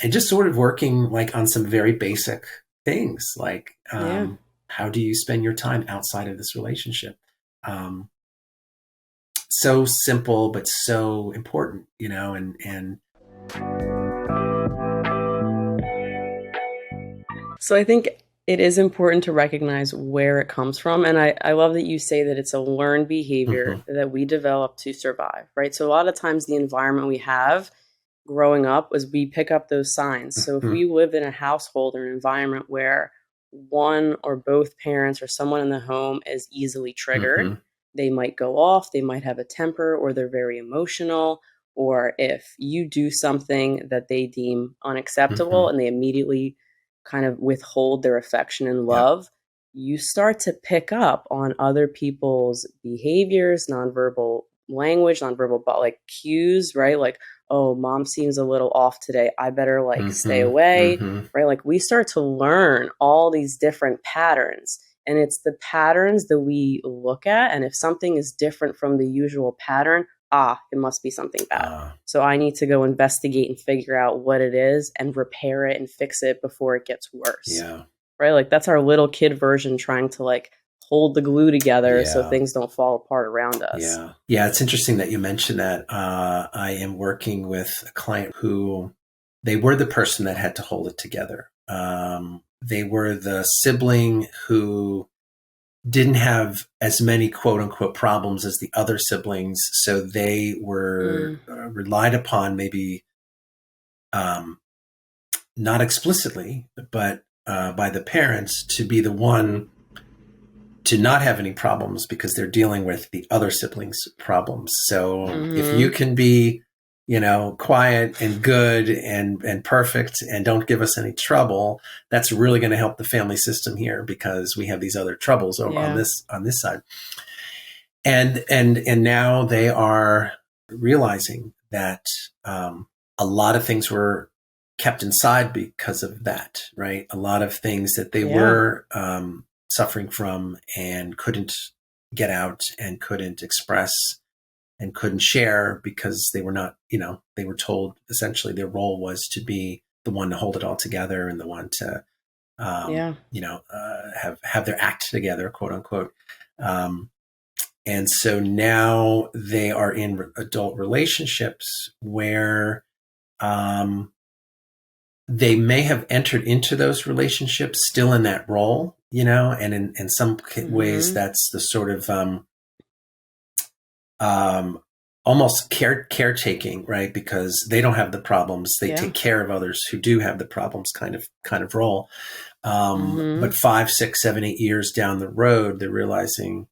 and just sort of working like on some very basic things, like Yeah. how do you spend your time outside of this relationship? Um, so simple, but so important, and So I think it is important to recognize where it comes from. And I love that you say that it's a learned behavior mhm, that we develop to survive, right? So a lot of times the environment we have growing up was we pick up those signs. So if mhm, we live in a household or an environment where one or both parents or someone in the home is easily triggered, mhm, they might go off, they might have a temper, or they're very emotional. Or if you do something that they deem unacceptable mhm, and they immediately kind of withhold their affection and yeah, love, you start to pick up on other people's behaviors, nonverbal language, nonverbal like cues, right? Like, oh, mom seems a little off today. I better like stay mhm, away, mhm, right? Like we start to learn all these different patterns. And it's the patterns that we look at. And if something is different from the usual pattern, it must be something bad. uh, So I need to go investigate and figure out what it is and repair it and fix it before it gets worse. yeah, Right? Like that's our little kid version trying to like hold the glue together so yeah. things don't fall apart around us. Yeah. Yeah. It's interesting that you mentioned that. I am working with a client who they were the person that had to hold it together. They were the sibling who didn't have as many quote unquote problems as the other siblings. So they were Mm, relied upon, maybe um, not explicitly, but by the parents to be the one to not have any problems because they're dealing with the other siblings' problems. So if you mm-hmm. can be, quiet and good and perfect and don't give us any trouble, that's really going to help the family system here because we have these other troubles on Yeah. this side. And now they are realizing that a lot of things were kept inside because of that, right? A lot of things that they Yeah. were suffering from and couldn't get out and couldn't express and couldn't share because they were not, they were told essentially their role was to be the one to hold it all together and the one to, Yeah. have their act together, quote unquote. Um, and so now they are in adult relationships where um, they may have entered into those relationships still in that role, and in some ways Mm-hmm. that's the sort of um, almost caretaking, right? Because they don't have the problems, they Yeah. take care of others who do have the problems, kind of role. But Mm-hmm. 5, 6, 7, 8 years down the road, they're realizing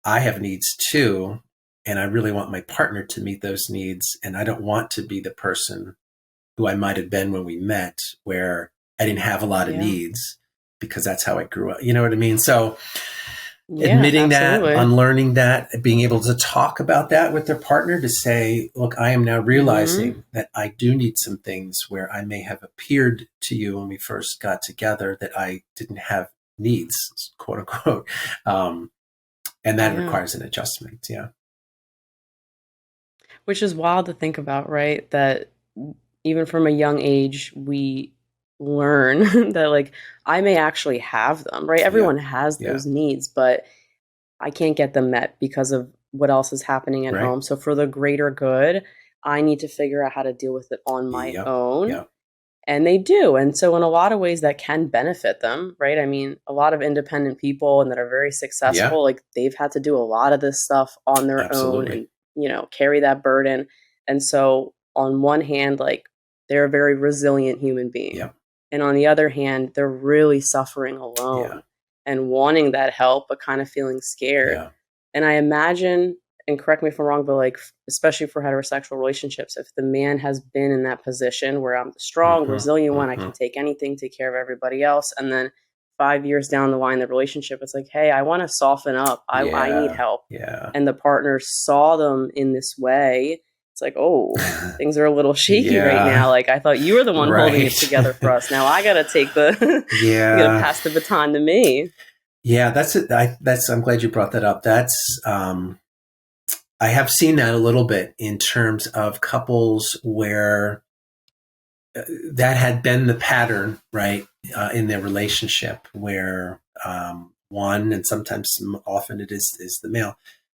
I have needs too, and I really want my partner to meet those needs, and I don't want to be the person who I might have been when we met, where I didn't have a lot of Yeah. needs because that's how I grew up. You know what I mean? So Yeah, admitting that, absolutely. unlearning that, being able to talk about that with their partner to say, look, I am now Mm-hmm. realizing that I do need some things where I may have appeared to you when we first got together that I didn't have needs, quote unquote. Um, and that Yeah. requires an adjustment. Yeah. Which is wild to think about, right? That even from a young age, we learn that like I may actually have them, right? Yeah. Everyone has Yeah. those needs, but I can't get them met because of what else is happening at Right. home. So for the greater good, I need to figure out how to deal with it on my Yep. own. Yep. And they do. And so in a lot of ways that can benefit them, right? I mean, a lot of independent people and that are very Yeah. successful, like they've had to do a lot of this stuff on their own Absolutely. and, carry that burden. And so on one hand, like they're a very resilient human being. Yep. And on the other hand, they're really suffering Yeah. alone and wanting that help, but kind of feeling scared. Yeah. And I imagine, and correct me if I'm wrong, but like, especially for heterosexual relationships, if the man has been in that position where I'm the strong, Mm-hmm. resilient one, I Mm-hmm. can take anything, take care of everybody else. And then 5 years down the line, the relationship, it's like, hey, I want to soften up. I need Yeah. help. Yeah. And the partner saw them in this way. It's like, oh, things are a little shaky right Yeah. now. Like I thought you were the one holding Right. it together for us. Now I got to take the, you got to Yeah. pass the baton to me. Yeah. That's it. I'm glad you brought that up. I have seen that a little bit in terms of couples where that had been the pattern, right, in their relationship, where one, and sometimes often it is the male,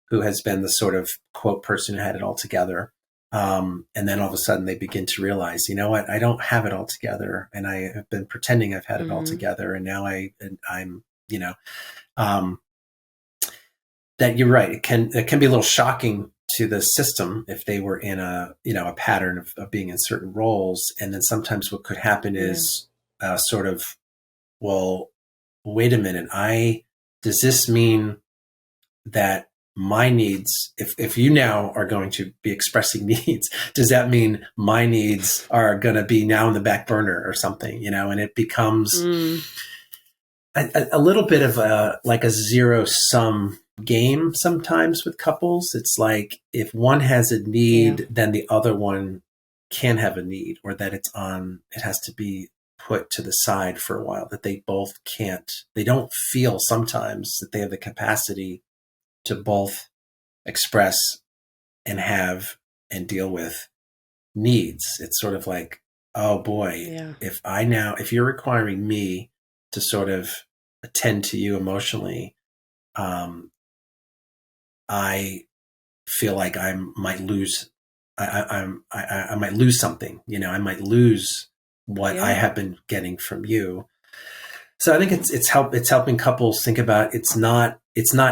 who has been the sort of quote person who had it all together. And then all of a sudden they begin to realize, you know what, I don't have it all together, and I have been pretending I've had it all together, and now I'm, you know, that you're right. It can be a little shocking to the system if they were in a pattern of being in certain roles. And then sometimes what could happen is sort of, well, wait a minute, does this mean that my needs, if you now are going to be expressing needs, does that mean my needs are going to be now in the back burner or something, you know? And it becomes a little bit of a zero sum game sometimes with couples. It's like, if one has a need, then the other one can have a need, or that it has to be put to the side for a while, that they don't feel sometimes that they have the capacity to both express and have and deal with needs. It's sort of like, oh boy, if you're requiring me to sort of attend to you emotionally, I feel like I might lose something, you know, I might lose what I have been getting from you. So I think it's helping couples think about, it's not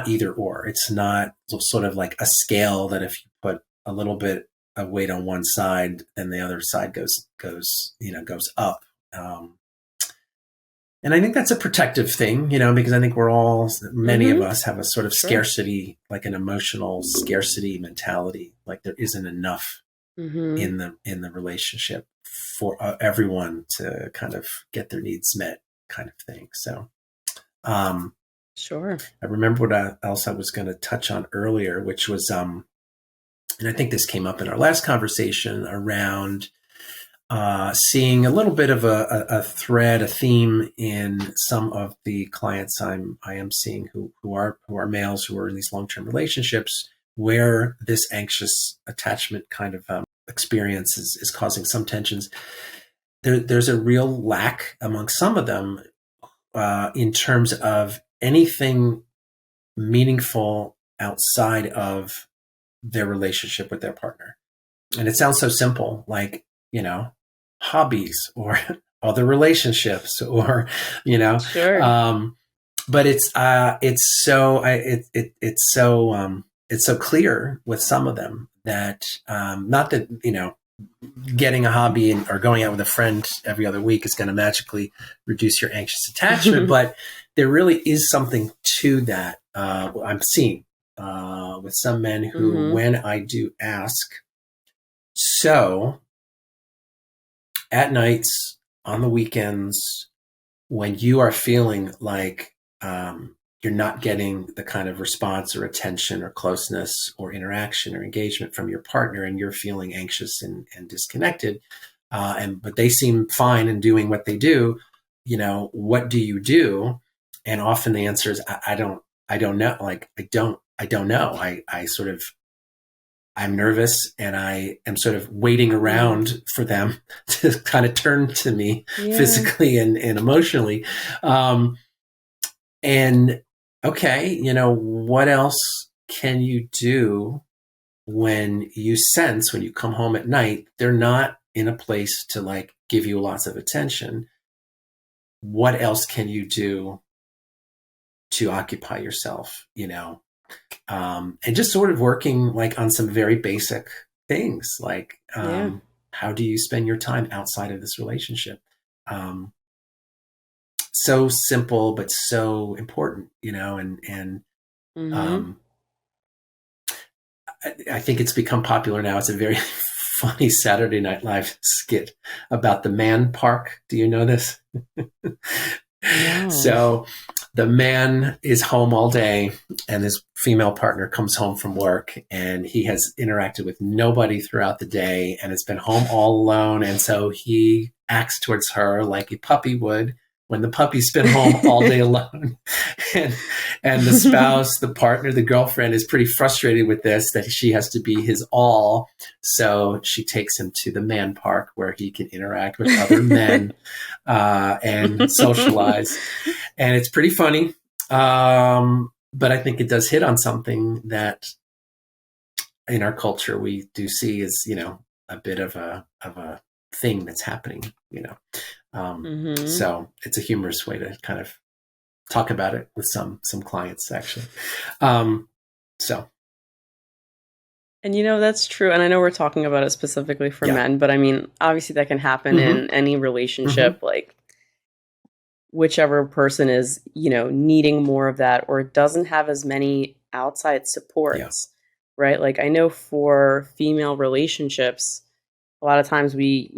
either or. It's not sort of like a scale that if you put a little bit of weight on one side, then the other side goes up. And I think that's a protective thing, you know, because I think many of us have a sort of scarcity, like an emotional scarcity mentality, like there isn't enough in the relationship for everyone to kind of get their needs met, kind of thing. So, sure. I remember what else I was going to touch on earlier, which was, and I think this came up in our last conversation around seeing a little bit of a thread, a theme in some of the clients I am seeing who are males who are in these long-term relationships, where this anxious attachment kind of experience is causing some tensions. There's a real lack among some of them in terms of anything meaningful outside of their relationship with their partner. And it sounds so simple, like, you know, hobbies or other relationships, or, you know, but it's so clear with some of them that, not that, you know, getting a hobby or going out with a friend every other week is going to magically reduce your anxious attachment, but there really is something to that. I'm seeing with some men who, when I do ask, so at nights, on the weekends, when you are feeling like you're not getting the kind of response or attention or closeness or interaction or engagement from your partner, and you're feeling anxious and disconnected, but they seem fine in doing what they do, you know, what do you do? And often the answer is, I don't know. Like, I don't know. I'm nervous, and I am sort of waiting around for them to kind of turn to me physically and emotionally. And okay, you know, what else can you do when you come home at night, they're not in a place to like give you lots of attention? What else can you do to occupy yourself, you know? And just sort of working like on some very basic things, like how do you spend your time outside of this relationship? So simple, but so important, you know, and I think it's become popular now. It's a very funny Saturday Night Live skit about the man park. Do you know this? No. So the man is home all day, and his female partner comes home from work, and he has interacted with nobody throughout the day and has been home all alone. And so he acts towards her like a puppy would, when the puppy's been home all day alone, and the spouse, the partner, the girlfriend is pretty frustrated with this, that she has to be his all. So she takes him to the man park where he can interact with other men and socialize. And it's pretty funny. But I think it does hit on something that in our culture we do see as, a bit of a thing that's happening, So it's a humorous way to kind of talk about it with some clients, actually. So. And that's true. And I know we're talking about it specifically for men, but I mean, obviously that can happen in any relationship, like whichever person is, needing more of that or doesn't have as many outside supports, right? Like I know for female relationships, a lot of times we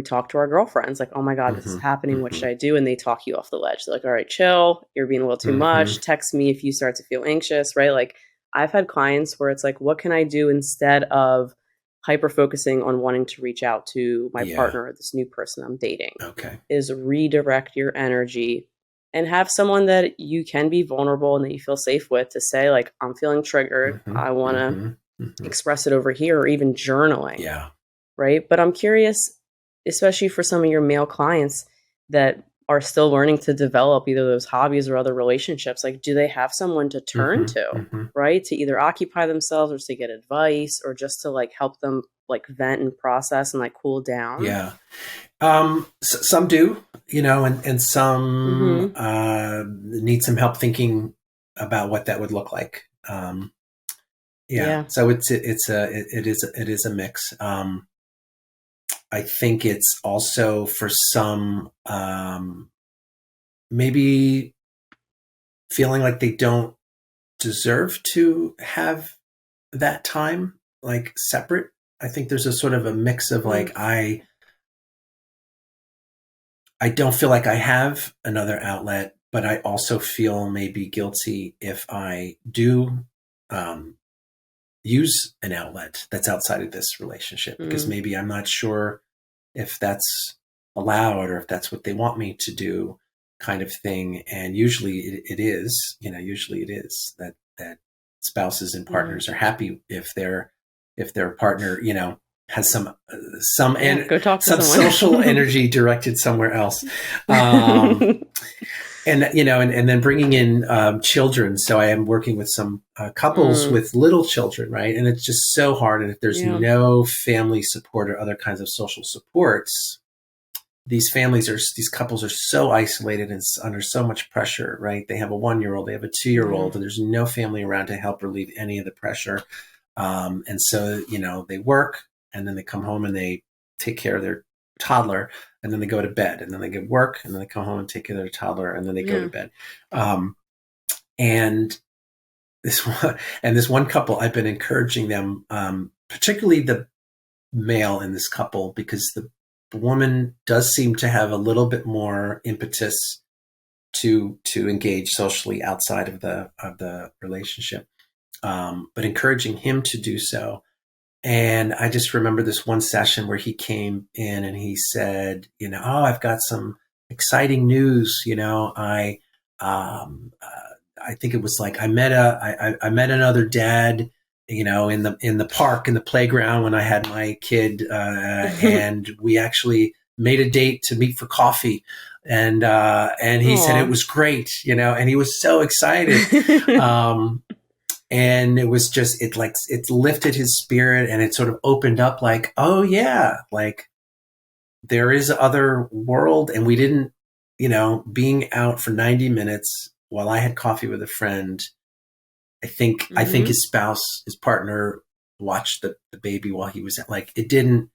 talk to our girlfriends like, oh my God, this is happening. What should I do? And they talk you off the ledge. They're like, all right, chill. You're being a little too much. Text me if you start to feel anxious, right? Like I've had clients where it's like, what can I do instead of hyper focusing on wanting to reach out to my partner or this new person I'm dating? Okay. Is redirect your energy and have someone that you can be vulnerable and that you feel safe with to say like, I'm feeling triggered. I want to express it over here, or even journaling. Yeah. Right. But I'm curious, especially for some of your male clients that are still learning to develop either those hobbies or other relationships, like do they have someone to turn to, right? To either occupy themselves or to get advice or just to like help them like vent and process and like cool down? Yeah. Some do, and some need some help thinking about what that would look like. So it is a mix. I think it's also for some maybe feeling like they don't deserve to have that time like separate. I think there's a sort of a mix of like I don't feel like I have another outlet, but I also feel maybe guilty if I do use an outlet that's outside of this relationship, because maybe I'm not sure if that's allowed or if that's what they want me to do, kind of thing. And usually it is, that spouses and partners are happy if their partner, has some social energy directed somewhere else. And then bringing in children. So I am working with some couples with little children, right? And it's just so hard. And if there's no family support or other kinds of social supports, these couples are so isolated and under so much pressure, right? They have a 1-year-old, they have a 2-year-old, and there's no family around to help relieve any of the pressure. And so, they work and then they come home and they take care of their toddler, and then they go to bed, and then they get work, and then they come home and take care of their toddler, and then they go to bed. And this one couple, I've been encouraging them, particularly the male in this couple, because the woman does seem to have a little bit more impetus to engage socially outside of the relationship, but encouraging him to do so. And I just remember this one session where he came in and he said, I've got some exciting news. I think it was like I met another dad, in the park, in the playground when I had my kid, and we actually made a date to meet for coffee. And he said it was great, and he was so excited. And it was just, it lifted his spirit, and it sort of opened up like, oh yeah, like there is other world. And we didn't, being out for 90 minutes while I had coffee with a friend, I think his spouse, his partner watched the baby while he was like, it didn't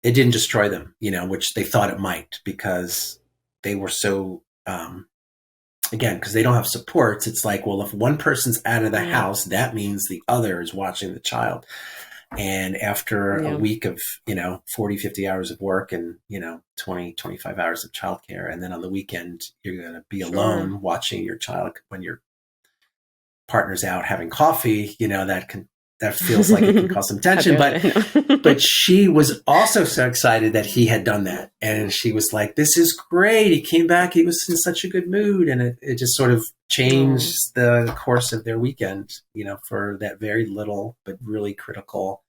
destroy them, which they thought it might, because they were so, again, because they don't have supports. It's like, well, if one person's out of the house, that means the other is watching the child. And after a week of, 40, 50 hours of work and, 20, 25 hours of childcare, and then on the weekend, you're going to be alone watching your child when your partner's out having coffee, that feels like it can cause some tension. But she was also so excited that he had done that. And she was like, this is great. He came back. He was in such a good mood. And it just sort of changed the course of their weekend, you know, for that very little, but really critical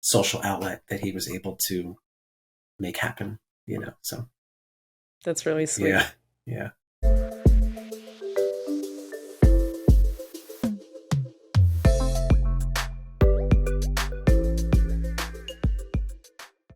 social outlet that he was able to make happen, you know, so. That's really sweet. Yeah.